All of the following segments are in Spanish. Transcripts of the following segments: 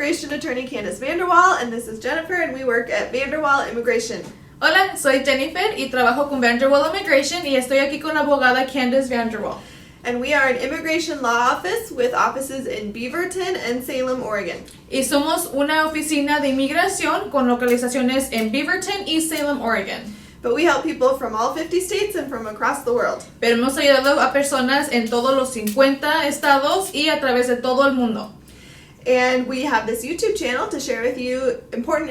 immigration attorney Candace Vanderwall, and this is Jennifer, and we work at Vanderwall Immigration. Hola, soy Jennifer y trabajo con Vanderwall Immigration y estoy aquí con la abogada Candace Vanderwall. And we are an immigration law office with offices in Beaverton and Salem, Oregon. Y somos una oficina de inmigración con localizaciones en Beaverton y Salem, Oregon. But we help people from all 50 states and from across the world. Pero hemos ayudado a personas en todos los 50 estados y a través de todo el mundo. And we have this YouTube channel to share with you important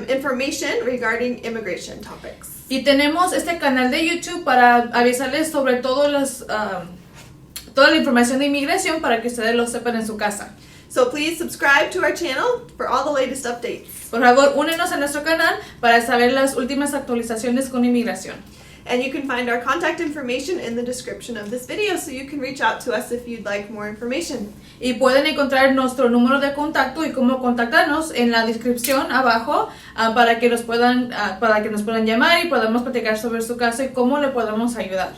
information regarding immigration topics. Y tenemos este canal de YouTube para avisarles sobre toda la información de inmigración para que ustedes lo sepan en su casa. So please subscribe to our channel for all the latest updates. Por favor, únenos a nuestro canal para saber las últimas actualizaciones con inmigración. And you can find our contact information in the description of this video, so you can reach out to us if you'd like more information. Y pueden encontrar nuestro número de contacto y cómo contactarnos en la descripción abajo para que nos puedan llamar y podamos platicar sobre su caso y cómo le podemos ayudar.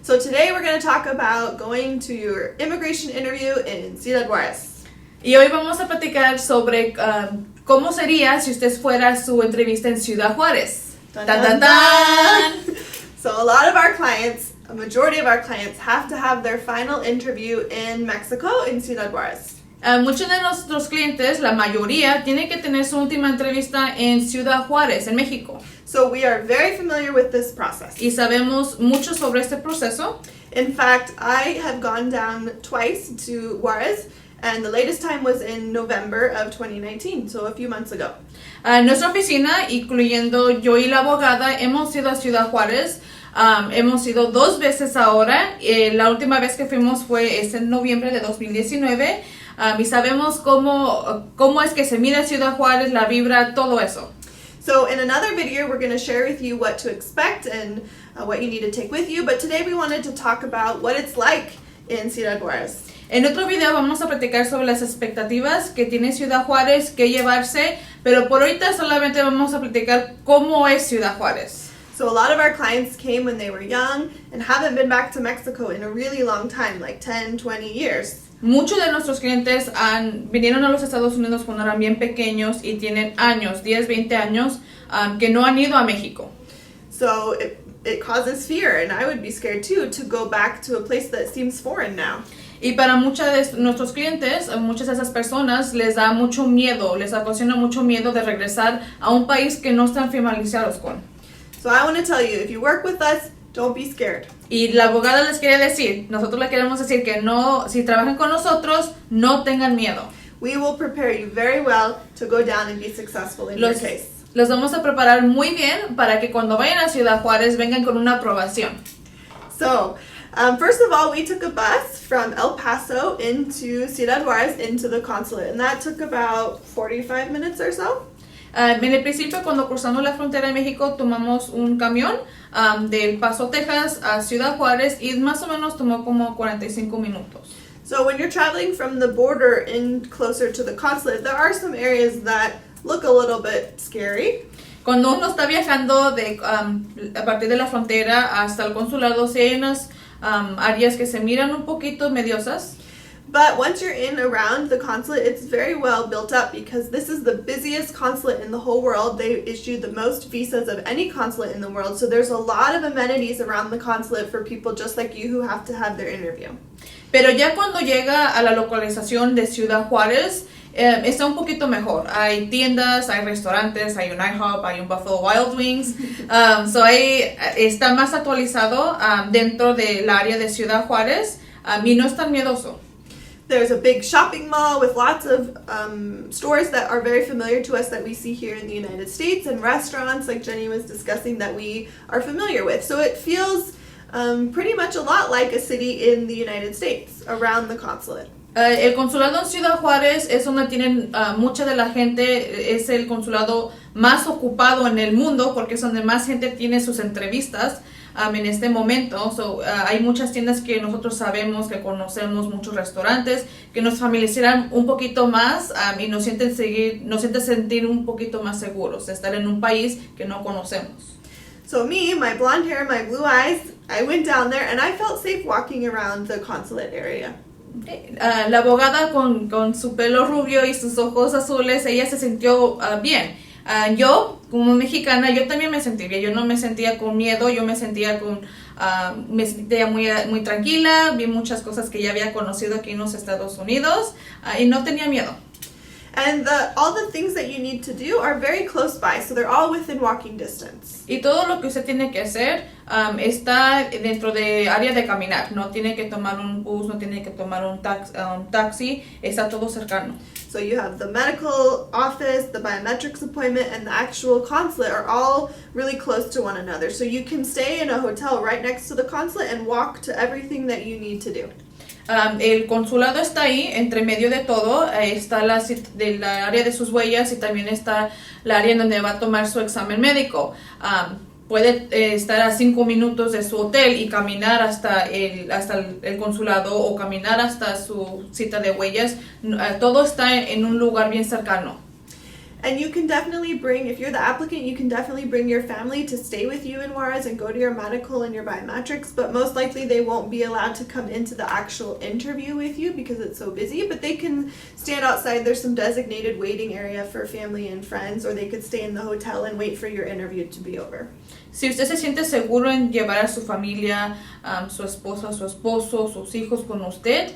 So today we're going to talk about going to your immigration interview in Ciudad, Juárez. Y hoy vamos a platicar sobre cómo sería si usted fuera a su entrevista en Ciudad Juárez. Dun, ¡Tan, dun, tan, tan! So a lot of our clients, a majority of our clients, have to have their final interview in Mexico, in Ciudad Juárez. Muchos de nuestros clientes, la mayoría, tienen que tener su última entrevista en Ciudad Juárez, en México. So we are very familiar with this process. Y sabemos mucho sobre este proceso. In fact, I have gone down twice to Juárez, and the latest time was in November of 2019, so a few months ago. Nuestra oficina, incluyendo yo y la abogada, hemos ido a Ciudad Juárez. Hemos ido 2 veces ahora. La última vez que fuimos fue en noviembre de 2019. Y sabemos cómo es que se mira Ciudad Juárez, la vibra, todo eso. So in another video, we're going to share with you what to expect and what you need to take with you. But today we wanted to talk about what it's like in Ciudad Juárez. En otro video vamos a platicar sobre las expectativas que tiene Ciudad Juárez, qué llevarse, pero por ahorita solamente vamos a platicar cómo es Ciudad Juárez. So a lot of our clients came when they were young and haven't been back to Mexico in a really long time, like 10, 20 years. Muchos de nuestros clientes vinieron a los Estados Unidos cuando eran bien pequeños y tienen años, 10, 20 años, que no han ido a México. So it causes fear, and I would be scared too, to go back to a place that seems foreign now. Y para muchos de nuestros clientes, muchas de esas personas les da mucho miedo, les ocasiona mucho miedo de regresar a un país que no están familiarizados con. So I want to tell you, if you work with us, don't be scared. Y la abogada les quiere decir, nosotros le queremos decir que no, si trabajan con nosotros, no tengan miedo. We will prepare you very well to go down and be successful in your case. Los vamos a preparar muy bien para que cuando vayan a Ciudad Juárez vengan con una aprobación. So, first of all, we took a bus from El Paso into Ciudad Juárez into the consulate, and that took about 45 minutes or so. En el principio, cuando cruzamos la frontera de México, tomamos un camión del Paso, Texas, a Ciudad Juárez y más o menos tomó como 45 minutos. So when you're traveling from the border in closer to the consulate, there are some areas that look a little bit scary. Cuando uno está viajando a partir de la frontera hasta el consulado, sí hay unas áreas que se miran un poquito mediosas. But once you're in around the consulate, it's very well built up because this is the busiest consulate in the whole world. They issue the most visas of any consulate in the world. So there's a lot of amenities around the consulate for people just like you who have to have their interview. Pero ya cuando llega a la localización de Ciudad Juárez, está un poquito mejor. Hay tiendas, hay restaurantes, hay un IHOP, hay un Buffalo Wild Wings. So ahí está más actualizado dentro del área de Ciudad Juárez y no es tan miedoso. There's a big shopping mall with lots of stores that are very familiar to us that we see here in the United States, and restaurants like Jenny was discussing that we are familiar with. So it feels pretty much a lot like a city in the United States around the consulate. El consulado en Ciudad Juárez es donde tienen mucha de la gente, es el consulado más ocupado en el mundo porque es donde más gente tiene sus entrevistas en este momento. Hay muchas tiendas que nosotros sabemos, que conocemos, muchos restaurantes que nos familiarizan un poquito más y nos sienten sentir un poquito más seguros de estar en un país que no conocemos. So me, my blonde hair, my blue eyes, I went down there and I felt safe walking around the consulate area. La abogada con su pelo rubio y sus ojos azules, ella se sintió bien. Yo, como mexicana, yo también me sentí bien. Yo no me sentía con miedo, yo me sentía muy tranquila. Vi muchas cosas que ya había conocido aquí en los Estados Unidos y no tenía miedo. And all the things that you need to do are very close by, so they're all within walking distance. Y todo lo que usted tiene que hacer está dentro de área de caminar. No tiene que tomar un bus, no tiene que tomar un taxi, está todo cercano. So you have the medical office, the biometrics appointment, and the actual consulate are all really close to one another. So you can stay in a hotel right next to the consulate and walk to everything that you need to do. El consulado está ahí, entre medio de todo, está la área de sus huellas y también está la área en donde va a tomar su examen médico. Puede estar a 5 minutos de su hotel y caminar hasta el consulado o caminar hasta su cita de huellas. Todo está en un lugar bien cercano. And you can definitely bring, if you're the applicant, you can definitely bring your family to stay with you in Juárez and go to your medical and your biometrics, but most likely they won't be allowed to come into the actual interview with you because it's so busy, but they can stand outside. There's some designated waiting area for family and friends, or they could stay in the hotel and wait for your interview to be over. Si usted se siente seguro en llevar a su familia, su esposa, su esposo, sus hijos con usted,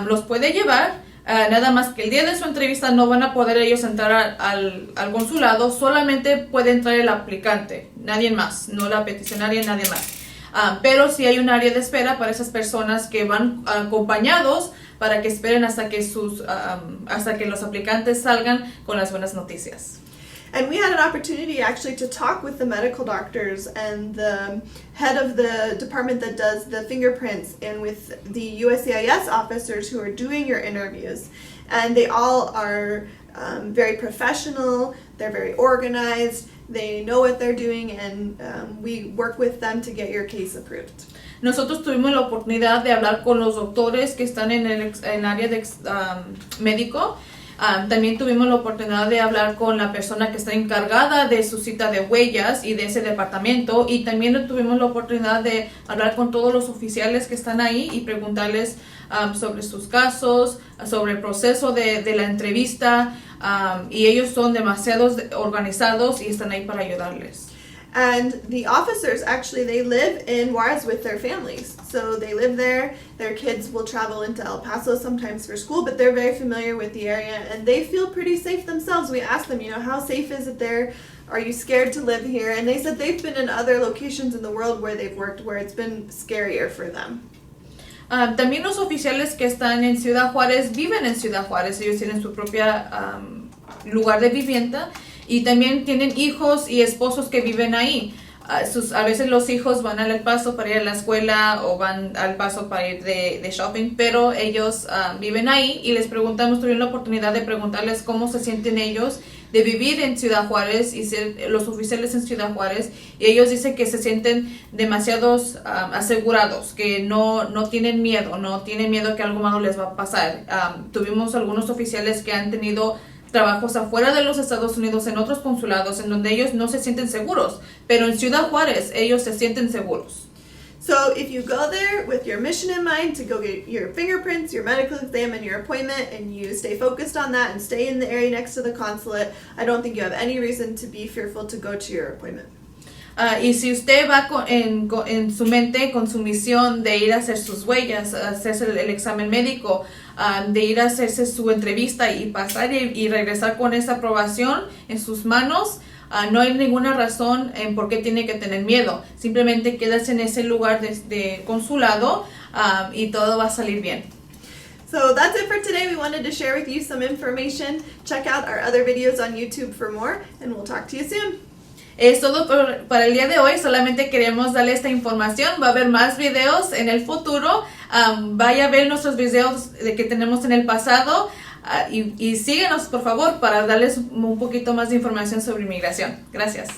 los puede llevar. Nada más que el día de su entrevista no van a poder ellos entrar al consulado, solamente puede entrar el aplicante, nadie más, no la peticionaria, nadie más. Pero sí hay un área de espera para esas personas que van acompañados para que esperen hasta que los aplicantes salgan con las buenas noticias. And we had an opportunity actually to talk with the medical doctors and the head of the department that does the fingerprints and with the USCIS officers who are doing your interviews. And they all are very professional, they're very organized, they know what they're doing, and we work with them to get your case approved. Nosotros tuvimos la oportunidad de hablar con los doctores que están en el área de médico. También tuvimos la oportunidad de hablar con la persona que está encargada de su cita de huellas y de ese departamento, y también tuvimos la oportunidad de hablar con todos los oficiales que están ahí y preguntarles sobre sus casos, sobre el proceso de la entrevista, y ellos son demasiado organizados y están ahí para ayudarles. And the officers, actually, they live in Juárez with their families. So they live there. Their kids will travel into El Paso sometimes for school, but they're very familiar with the area, and they feel pretty safe themselves. We asked them, how safe is it there? Are you scared to live here? And they said they've been in other locations in the world where they've worked where it's been scarier for them. También los oficiales que están en Ciudad Juárez viven en Ciudad Juárez. Ellos tienen su propia lugar de vivienda. Y también tienen hijos y esposos que viven ahí. A veces los hijos van al Paso para ir a la escuela o van al Paso para ir de shopping, pero ellos viven ahí y les preguntamos, tuvimos la oportunidad de preguntarles cómo se sienten ellos de vivir en Ciudad Juárez y ser los oficiales en Ciudad Juárez, y ellos dicen que se sienten demasiados asegurados, que no tienen miedo que algo malo les va a pasar. Tuvimos algunos oficiales que han tenido trabajos afuera de los Estados Unidos en otros consulados en donde ellos no se sienten seguros, pero en Ciudad Juárez ellos se sienten seguros. So if you go there with your mission in mind to go get your fingerprints, your medical exam, and your appointment, and you stay focused on that and stay in the area next to the consulate, I don't think you have any reason to be fearful to go to your appointment. Y si usted va en su mente con su misión de ir a hacer sus huellas, hacerse el examen médico, de ir a hacerse su entrevista y pasar y regresar con esa aprobación en sus manos, no hay ninguna razón en por qué tiene que tener miedo. Simplemente quédese en ese lugar de consulado y todo va a salir bien. So that's it for today. We wanted to share with you some information. Check out our other videos on YouTube for more, and we'll talk to you soon. Es todo para el día de hoy. Solamente queremos darle esta información. Va a haber más videos en el futuro. Vaya a ver nuestros videos que tenemos en el pasado. Y síguenos, por favor, para darles un poquito más de información sobre inmigración. Gracias.